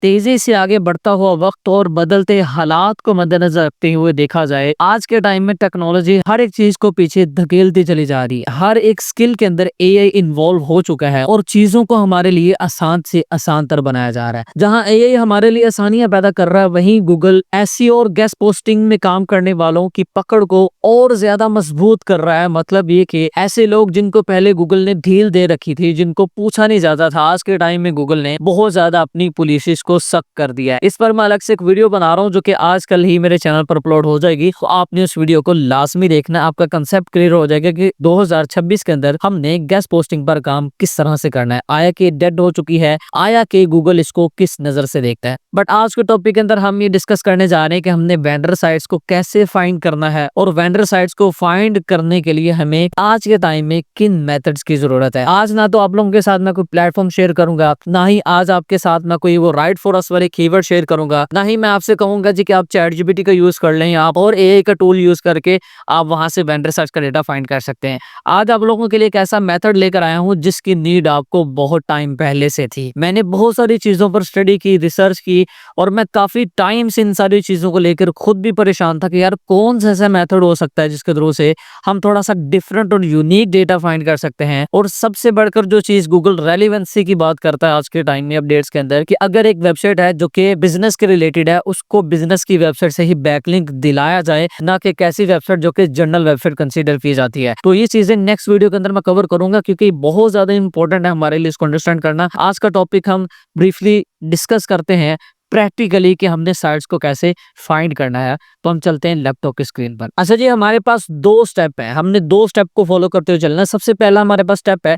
तेजी से आगे बढ़ता हुआ वक्त और बदलते हालात को मद्देनजर रखते हुए देखा जाए, आज के टाइम में टेक्नोलॉजी हर एक चीज को पीछे धकेलती चली जा रही है। हर एक स्किल के अंदर एआई इन्वॉल्व हो चुका है और चीजों को हमारे लिए आसान से आसान तर बनाया जा रहा है। जहां एआई हमारे लिए आसानियां पैदा कर रहा है, वहीं गूगल एसईओ और गेस्ट पोस्टिंग में काम करने वालों की पकड़ को और ज्यादा मजबूत कर रहा है। मतलब ये कि ऐसे लोग जिनको पहले गूगल ने ढील दे रखी थी, जिनको पूछा नहीं जाता था, आज के टाइम में गूगल ने बहुत ज्यादा अपनी पुलिस को सख्त कर दिया है। इस पर मैं अलग से एक वीडियो बना रहा हूँ जो कि आजकल ही मेरे चैनल पर अपलोड हो जाएगी, तो आपने उस वीडियो को लाजमी देखना। आपका कंसेप्ट क्लियर हो जाएगा कि 2026 के अंदर हमने गेस्ट पोस्टिंग पर काम किस तरह से करना है। आया कि डेड हो चुकी है, आया कि गूगल इसको किस नजर से देखता है। बट आज के टॉपिक के अंदर हम ये डिस्कस करने जा रहे हैं कि हमने वेंडर साइट्स को कैसे फाइंड करना है और वेंडर साइट्स को फाइंड करने के लिए हमें आज के टाइम में किन मेथड्स की जरूरत है। आज ना तो आप लोगों के साथ मैं कोई प्लेटफॉर्म शेयर करूंगा, ना ही आज आपके साथ मैं कोई वो राइट फॉर अस वाले कीवर्ड शेयर करूंगा, ना ही मैं आपसे कहूंगा जी कि आप चैट जीपीटी का यूज कर लें आप और एआई का टूल यूज करके आप वहां से वेंडर सर्च का डेटा फाइंड कर सकते हैं। आज आप लोगों के लिए एक ऐसा मेथड लेकर आया हूं जिसकी नीड आपको बहुत टाइम पहले से थी। मैंने बहुत सारी चीजों पर स्टडी की, रिसर्च की और मैं काफी टाइम से इन सारी चीजों को लेकर खुद भी परेशान था कि यार कौन सा ऐसा मेथड हो सकता है जिसके थ्रू से हम थोड़ा सा डिफरेंट और यूनिक डेटा फाइंड कर सकते हैं। और सबसे बढ़कर जो चीज गूगल रेलिवेंसी की बात करता है आज के टाइम में अपडेट्स के अंदर, कि अगर एक वेबसाइट है जो कि बिजनेस के रिलेटेड है, उसको बिजनेस की वेबसाइट से ही बैकलिंक दिलाया जाए, ना कि कैसी वेबसाइट जो कि जनरल वेबसाइट कंसीडर की जाती है। तो ये चीजें नेक्स्ट वीडियो के अंदर मैं कवर करूंगा क्योंकि बहुत ज्यादा इंपॉर्टेंट है हमारे लिए इसको अंडरस्टैंड करना। आज का टॉपिक हम ब्रीफली डिस्कस करते हैं प्रैक्टिकली कि हमने साइट्स को कैसे फाइंड करना है। तो हम चलते हैं लैपटॉप की स्क्रीन पर। अच्छा जी, हमारे पास दो स्टेप है, हमने दो स्टेप को फॉलो करते हुए चलना है। सबसे पहला हमारे पास स्टेप है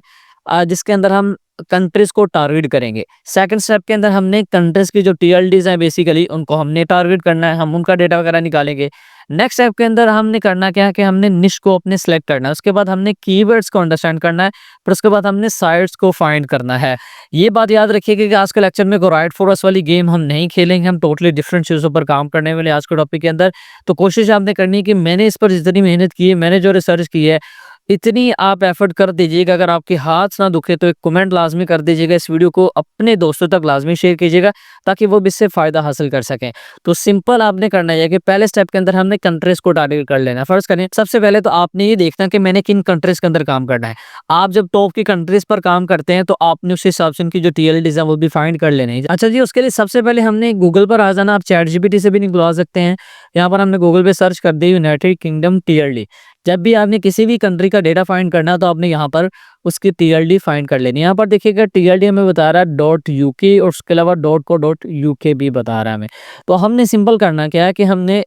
जिसके अंदर हम कंट्रीज को टारगेट करेंगे। सेकंड स्टेप के अंदर हमने कंट्रीज की जो टीएलडीज हैं बेसिकली उनको हमने टारगेट करना है, हम उनका डेटा वगैरह निकालेंगे। नेक्स्ट स्टेप के अंदर हमने करना क्या है कि हमने निश को अपने सेलेक्ट करना है, उसके बाद हमने कीवर्ड्स को अंडरस्टैंड करना है, फिर उसके बाद हमने साइट्स को फाइंड करना है। ये बात याद रखिएगा कि आज के लेक्चर में राइट फॉर अस वाली गेम हम नहीं खेलेंगे, हम टोटली डिफरेंट चीज़ों पर काम करने वाले आज के टॉपिक के अंदर। तो कोशिश आपने करनी है कि मैंने इस पर जितनी मेहनत की है, मैंने जो रिसर्च की है, इतनी आप एफर्ट कर दीजिएगा। अगर आपके हाथ ना दुखे तो एक कमेंट लाजमी कर दीजिएगा, इस वीडियो को अपने दोस्तों तक लाजमी शेयर कीजिएगा ताकि वो भी इससे फायदा हासिल कर सकें। तो सिंपल आपने करना है कि पहले स्टेप के अंदर हमने कंट्रीज को टारगेट कर लेना है। फर्स्ट करें, सबसे पहले तो आपने ये देखना कि मैंने किन कंट्रीज के अंदर काम करना है। आप जब टॉप की कंट्रीज पर काम करते हैं तो आपने उस हिसाब से उनकी जो टीएलडीज है वो भी फाइंड कर लेने हैं। अच्छा जी, उसके लिए सबसे पहले हमने गूगल पर आ जाना। आप चैट जीपीटी से भी निकलवा सकते हैं। यहाँ पर हमने गूगल पे सर्च कर दी यूनाइटेड किंगडम टीएलडी। जब भी आपने किसी भी कंट्री का डेटा फाइंड करना तो आपने यहाँ पर उसकी टीएलडी फाइंड कर लेनी है। यहाँ पर देखिएगा टीएलडी हमें बता रहा है .uk और उसके अलावा .co.uk भी बता रहा है हमें। तो हमने सिंपल करना क्या है कि हमने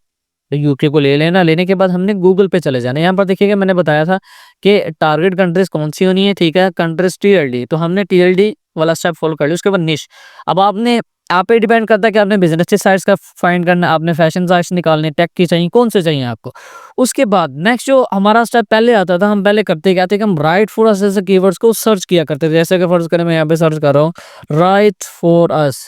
यूके को ले लेना, लेने के बाद हमने गूगल पे चले जाना। यहाँ पर देखिएगा मैंने बताया था कि टारगेट कंट्रीज कौन सी होनी है, ठीक है, कंट्रीज टीएलडी। तो हमने टीएलडी वाला स्टेप फॉलो कर लिया। उसके बाद निश, अब आपने आप पे डिपेंड करता है कि आपने बिजनेस की साइट्स का फाइंड करना, आपने फैशन साइट्स निकालने, टेक की चाहिए, कौन से चाहिए आपको। उसके बाद नेक्स्ट जो हमारा स्टेप पहले आता था, हम पहले करते क्या थे कि हम राइट फॉर अस जैसे कीवर्ड्स को सर्च किया करते थे। जैसे कि फर्ज करें मैं यहाँ पे सर्च कर रहा हूँ राइट फॉर अस,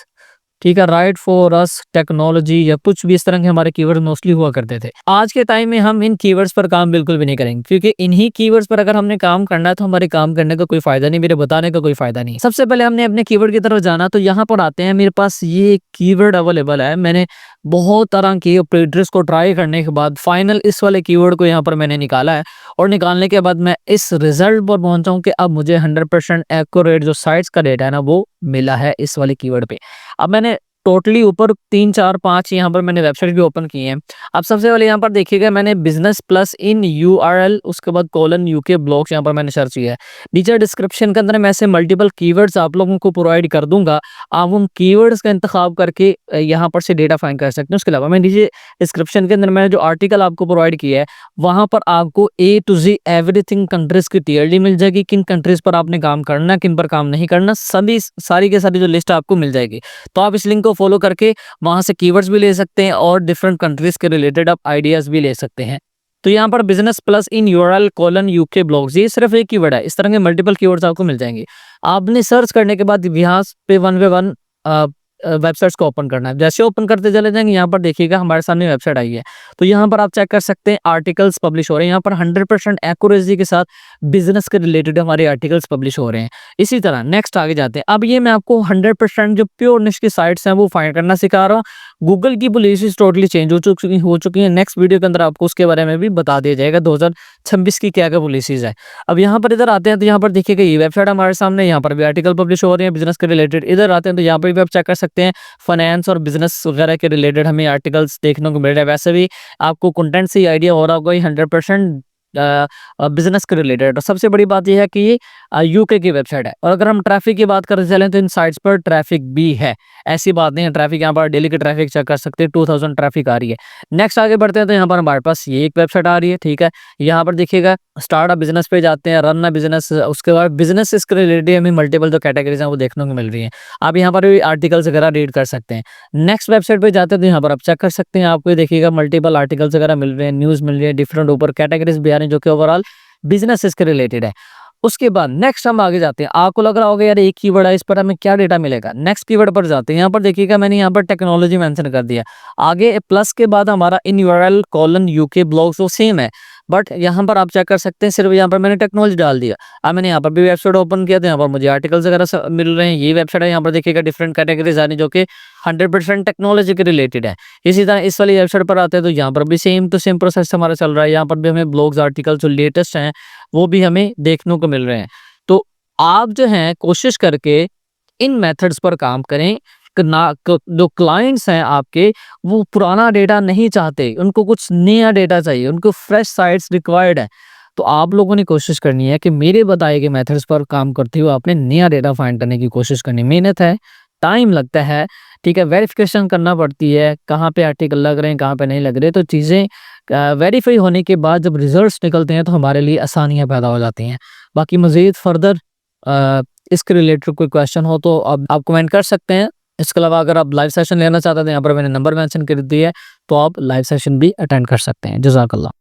ठीक है, राइट फॉर अस टेक्नोलॉजी या कुछ भी इस तरह के हमारे कीवर्ड मोस्टली हुआ करते थे। आज के टाइम में हम इन कीवर्ड्स पर काम बिल्कुल भी नहीं करेंगे क्योंकि इन्हीं कीवर्ड्स पर अगर हमने काम करना है तो हमारे काम करने का कोई फायदा नहीं, मेरे बताने का कोई फायदा नहीं। सबसे पहले हमने अपने कीवर्ड की तरफ जाना। तो यहाँ पर आते हैं, मेरे पास ये कीवर्ड अवेलेबल है। मैंने बहुत तरह के ऑपरेटर्स को ट्राई करने के बाद फाइनल इस वाले कीवर्ड को यहाँ पर मैंने निकाला है और निकालने के बाद मैं इस रिजल्ट पर पहुंचा हूँ कि अब मुझे 100% एक्यूरेट जो साइट्स का डेटा है ना वो मिला है इस वाले कीवर्ड पे। अब मैंने टोटली ऊपर 3 4 5 यहाँ पर मैंने वेबसाइट भी ओपन की है। अब सबसे पहले यहाँ पर देखिएगा मैंने बिजनेस प्लस इन यूआरएल, उसके बाद कोलन यूके ब्लॉग्स यहाँ पर मैंने सर्च किया है। नीचे डिस्क्रिप्शन के अंदर मैं ऐसे मल्टीपल कीवर्ड्स आप लोगों को प्रोवाइड कर दूंगा, आप उन कीवर्ड्स का इंतखाब करके यहाँ पर से डेटा फाइंड कर सकते हैं। उसके अलावा मैं नीचे डिस्क्रिप्शन के अंदर मैंने जो आर्टिकल आपको प्रोवाइड किया है वहाँ पर आपको A to Z everything countries की टीएलडी मिल जाएगी, किन कंट्रीज पर आपने काम करना, किन पर काम नहीं करना, सभी सारी के सारी जो लिस्ट आपको मिल जाएगी। तो आप इस लिंक को फॉलो करके वहां से कीवर्ड्स भी ले सकते हैं और डिफरेंट कंट्रीज के रिलेटेड आप आइडियाज भी ले सकते हैं। तो यहाँ पर बिजनेस प्लस इन यूआरएल कोलन यूके ब्लॉग्स, ये सिर्फ एक कीवर्ड है, इस तरह के मल्टीपल कीवर्ड्स आपको मिल जाएंगे। आपने सर्च करने के बाद यहाँ पे वन वेबसाइट्स को ओपन करना है। जैसे ओपन करते चले जाएंगे, यहाँ पर देखिएगा हमारे सामने वेबसाइट आई है। तो यहाँ पर आप चेक कर सकते हैं आर्टिकल्स पब्लिश हो रहे हैं। यहाँ पर 100% एक्यूरेसी के साथ बिजनेस के रिलेटेड हमारे आर्टिकल्स पब्लिश हो रहे हैं। इसी तरह नेक्स्ट आगे जाते हैं। अब ये मैं आपको 100% जो प्योर निश की साइट्स हैं वो फाइंड करना सिखा रहा हूँ। गूगल की पॉलिसीज टोटली चेंज हो चुकी है। नेक्स्ट वीडियो के अंदर आपको उसके बारे में भी बता दिया जाएगा 2026 की क्या क्या पॉलिसीज है। अब यहाँ पर इधर आते हैं तो यहाँ पर देखिएगा ये वेबसाइट हमारे सामने, यहाँ पर भी आर्टिकल पब्लिश हो रहे हैं बिजनेस के रिलेटेड। इधर आते हैं तो यहाँ पर भी आप चेक कर सकते हैं फाइनेंस और बिजनेस वगैरह के रिलेटेड हमें आर्टिकल्स देखने को मिल रहा है। वैसे भी आपको कंटेंट से ही आइडिया हो रहा होगा 100% बिजनेस के रिलेटेड। और सबसे बड़ी बात यह है कि ये यूके की वेबसाइट है। और अगर हम ट्रैफिक की बात करते चलें तो इन साइट्स पर ट्रैफिक भी है, ऐसी बात नहीं है। ट्रैफिक यहाँ पर डेली की ट्रैफिक चेक कर सकते हैं, 2000 ट्रैफिक आ रही है। नेक्स्ट आगे बढ़ते हैं तो यहाँ पर हमारे पास ये एक वेबसाइट आ रही है, ठीक है। यहाँ पर देखिएगा स्टार्ट अ बिजनेस पे जाते हैं, रन अ बिजनेस, उसके बाद बिजनेस इसके रिलेटेड हमें मल्टीपल जो कैटेगरीज हैं वो देखने को मिल रही है। आप यहाँ पर भी आर्टिकल्स वगैरह रीड कर सकते हैं। नेक्स्ट वेबसाइट पे जाते हैं तो यहाँ पर आप चेक कर सकते हैं, आपको देखिएगा मल्टीपल आर्टिकल्स वगैरह मिल रहे हैं, न्यूज़ मिल रही है, डिफरेंट ऊपर कैटेगरीज भी आ रही हैं जो कि ओवरऑल बिजनेस इसके रिलेटेड है। उसके बाद नेक्स्ट हम आगे जाते हैं। आपको लग रहा होगा यार एक कीवर्ड है, इस पर हमें क्या डेटा मिलेगा। नेक्स्ट कीवर्ड पर जाते हैं। यहाँ पर देखिएगा मैंने यहाँ पर टेक्नोलॉजी मेंशन कर दिया। आगे प्लस के बाद हमारा इन यूआरएल कोलन यूके ब्लॉग्स वो सेम है, बट यहाँ पर आप चेक कर सकते हैं सिर्फ यहाँ पर मैंने टेक्नोलॉजी डाल दिया। अब मैंने यहाँ पर भी वेबसाइट ओपन किया तो यहाँ पर मुझे आर्टिकल्स वगैरह मिल रहे हैं। ये वेबसाइट है, यहाँ पर देखिएगा डिफरेंट कैटेगरीज आ रही जो कि 100% टेक्नोलॉजी के रिलेटेड है। इसी तरह इस वाली वेबसाइट पर आते हैं तो यहाँ पर भी सेम टू सेम प्रोसेस हमारा चल रहा है। यहाँ पर भी हमें ब्लॉग्स आर्टिकल्स जो लेटेस्ट हैं वो भी हमें देखने को मिल रहे हैं। तो आप जो हैं कोशिश करके इन मेथड्स पर काम करें। जो क्लाइंट्स हैं आपके वो पुराना डेटा नहीं चाहते, उनको कुछ नया डेटा चाहिए, उनको फ्रेश साइट्स रिक्वायर्ड है। तो आप लोगों ने कोशिश करनी है कि मेरे बताए गए मेथड्स पर काम करते हुए आपने नया डेटा फाइंड करने की कोशिश करनी। मेहनत है, टाइम लगता है, ठीक है, वेरिफिकेशन करना पड़ती है, कहाँ पे आर्टिकल लग रहे हैं कहाँ पे नहीं लग रहे। तो चीज़ें वेरीफाई होने के बाद जब रिजल्ट्स निकलते हैं तो हमारे लिए आसानियाँ पैदा हो जाती हैं। बाकी मज़ीद फर्दर इसके रिलेटेड कोई क्वेश्चन हो तो आप कमेंट कर सकते हैं। इसके अलावा अगर आप लाइव सेशन लेना चाहते हैं, यहाँ पर मैंने नंबर मेंशन कर दिया है, तो आप लाइव सेशन भी अटेंड कर सकते हैं। जज़ाकल्लाह।